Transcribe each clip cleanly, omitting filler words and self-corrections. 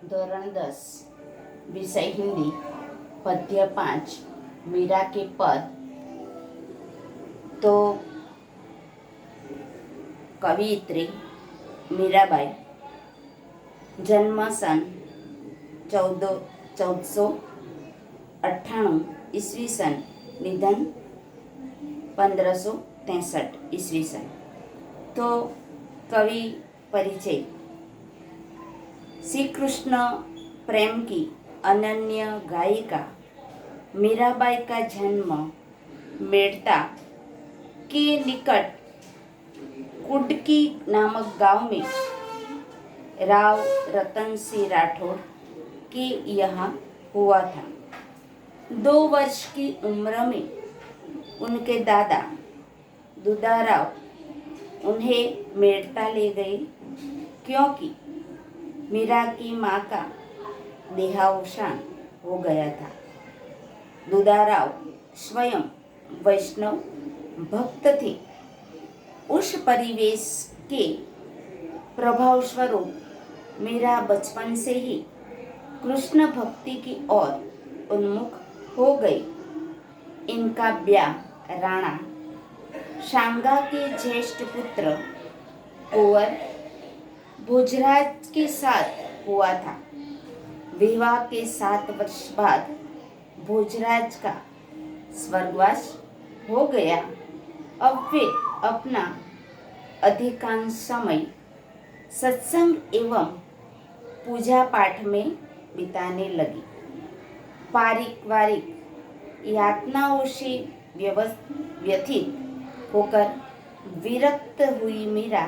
धोरण 10 विषय हिंदी पद्य 5 मीरा के पद। तो कवियत्री मीराबाई, जन्म सन 1498 ईस्वी सन, निधन 1563 ईस्वी सन। तो कवि परिचय। श्री कृष्ण प्रेम की अनन्य गायिका मीराबाई का जन्म मेड़ता के निकट कुडकी नामक गांव में राव रतन सिंह राठौड़ के यहाँ हुआ था। 2 वर्ष की उम्र में उनके दादा दुदाराव उन्हें मेड़ता ले गए, क्योंकि मीरा की माँ का देहावसान हो गया था। दुदाराव स्वयं वैष्णव भक्त थे। उस परिवेश के प्रभाव स्वरूप मीरा बचपन से ही कृष्ण भक्ति की ओर उन्मुख हो गई। इनका ब्याह राणा सांगा के ज्येष्ठ पुत्र कुंवर भोजराज के साथ हुआ था। विवाह के 7 वर्ष बाद भोजराज का स्वर्गवास हो गया। अब वे अपना अधिकांश समय सत्संग एवं पूजा पाठ में बिताने लगी। पारिवारिक यातनाओं से व्यथित होकर विरक्त हुई मीरा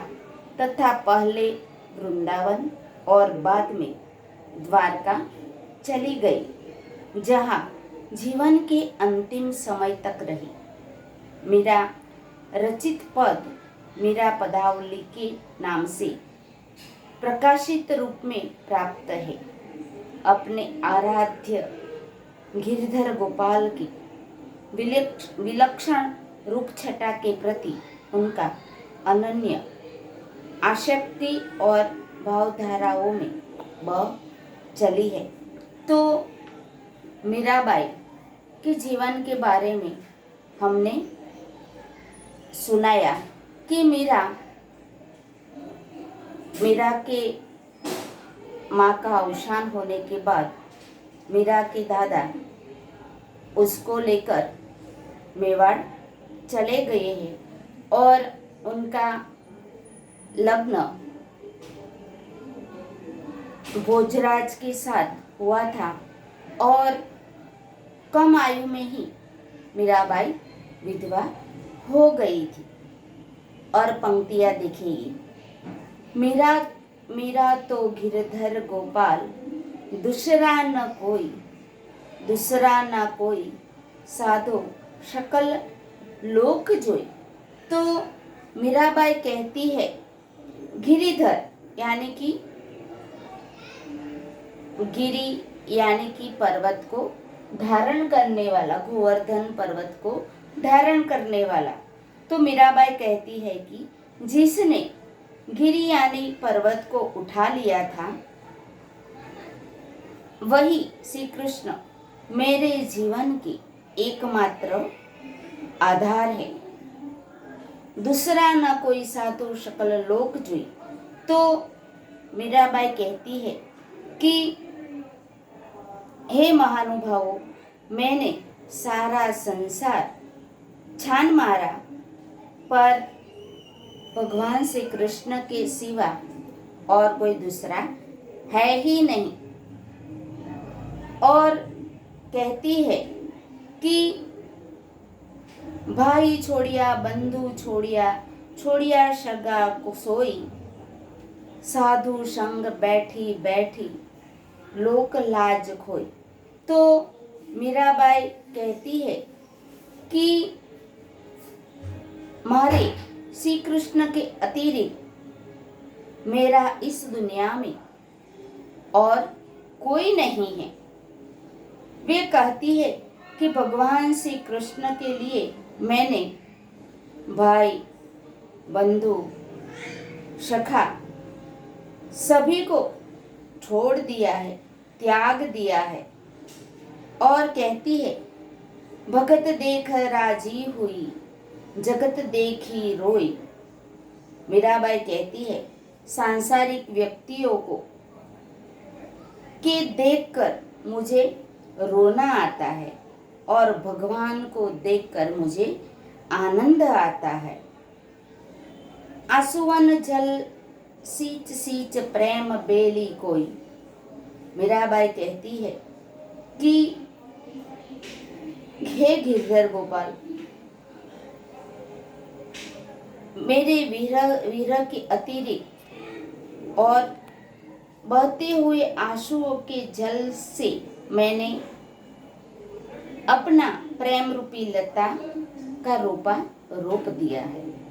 तथा पहले वृंदावन और बाद में द्वारका चली गई, जहाँ जीवन के अंतिम समय तक रही। मीरा रचित पद मीरा पदावली के नाम से प्रकाशित रूप में प्राप्त है। अपने आराध्य गिरधर गोपाल की विलक्षण रूप छटा के प्रति उनका अनन्य आसक्ति और भावधाराओं में बह चली है। तो मीराबाई के जीवन के बारे में हमने सुनाया कि मीरा के माँ का अवसान होने के बाद मीरा के दादा उसको लेकर मेवाड़ चले गए हैं और उनका लग्न भोजराज के साथ हुआ था और कम आयु में ही मीराबाई विधवा हो गई थी। और पंक्तियां देखिए। मीरा तो गिरधर गोपाल, दूसरा न कोई साधो सकल लोक जोई। तो मीराबाई कहती है गिरिधर यानी कि गिरी यानी कि पर्वत को धारण करने वाला, गोवर्धन पर्वत को धारण करने वाला। तो मीराबाई कहती है कि जिसने गिरी यानी पर्वत को उठा लिया था, वही श्री कृष्ण मेरे जीवन की एकमात्र आधार है। दूसरा न कोई साधु सकल लोक जोई। तो मीराबाई कहती है कि हे महानुभावों, मैंने सारा संसार छान मारा, पर भगवान श्री कृष्ण के सिवा और कोई दूसरा है ही नहीं। और कहती है कि भाई छोड़िया, बंधु छोड़िया सगा को सोई, साधु संग बैठी बैठी लोक लाज खोई। तो मीराबाई कहती है कि मारे श्री कृष्ण के अतिरिक्त मेरा इस दुनिया में और कोई नहीं है। वे कहती है कि भगवान श्री कृष्ण के लिए मैंने भाई, बंधु, सखा सभी को छोड़ दिया है, त्याग दिया है। और कहती है, भगत देख राजी हुई, जगत देखी रोई। मीराबाई कहती है, सांसारिक व्यक्तियों को के देखकर मुझे रोना आता है और भगवान को देखकर मुझे आनंद आता है। आंसुअन जल सींच सींच प्रेम बेली कोई। मीराबाई कहती है कि हे गिरधर गोपाल, मेरे विरह के अतिरिक्त और बहते हुए आंसुओं के जल से मैंने अपना प्रेम रूपी लता का रोपा रोप दिया है।